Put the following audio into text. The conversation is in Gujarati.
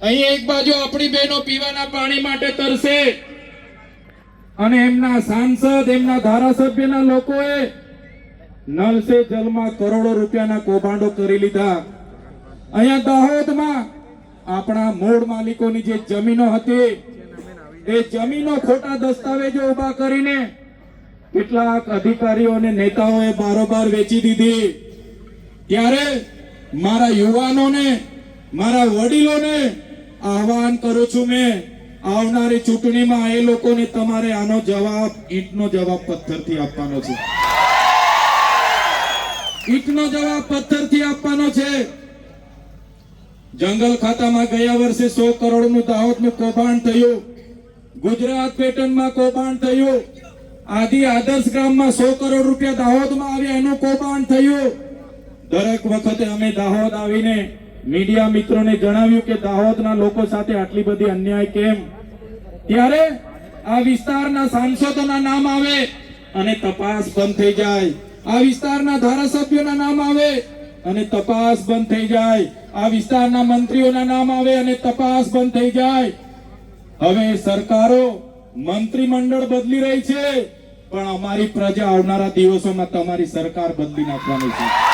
અહીં એક બાજુ આપણી બહેનો પીવાના પાણી માટે તરસે અને એમના સાંસદ એમના ધારાસભ્યના લોકોએ નલ સે જલમાં કરોડો રૂપિયાના કૌભાંડો કરી લીધા। અહીંયા દાહોદમાં આપણા મૂળ માલિકોની જે જમીનો હતી એ જમીનો ખોટા દસ્તાવેજો ઉભા કરીને કેટલાક અધિકારીઓ અને નેતાઓએ બારોબાર વેચી દીધી। ત્યારે મારા યુવાનોને મારા વડીલોને આહવાન કરું છું મેં, આવનારી ચૂંટણીમાં એ લોકોને તમારે આનો જવાબ ઈંટનો જવાબ પથ્થરથી આપવાનો છે। ઈંટનો જવાબ પથ્થરથી આપવાનો છે। જંગલ ખાતામાં ગયા વર્ષે 100 કરોડનું દાહોદનું કૌભાંડ થયું, ગુજરાત પેટર્નમાં કૌભાંડ થયું, આદિ આદર્શ ગ્રામમાં 100 કરોડ રૂપિયા દાહોદમાં આવ્યા એનું કૌભાંડ થયું। દરેક વખતે અમે દાહોદ આવીને મીડિયા મિત્રોને જણાવ્યું કે દાહોદના લોકો સાથે આટલી બધી અન્યાય કેમ? ત્યારે આ વિસ્તારના સાંસદોના નામ આવે અને તપાસ બંધ થઈ જાય, આ વિસ્તારના ધારાસભ્યોના નામ આવે અને તપાસ બંધ થઈ જાય, આ વિસ્તારના મંત્રીઓના નામ આવે અને તપાસ બંધ થઈ જાય। હવે સરકારો મંત્રીમંડળ બદલી રહી છે, પણ અમારી પ્રજા આવનારા દિવસોમાં તમારી સરકાર બદલી નાખવાની છે।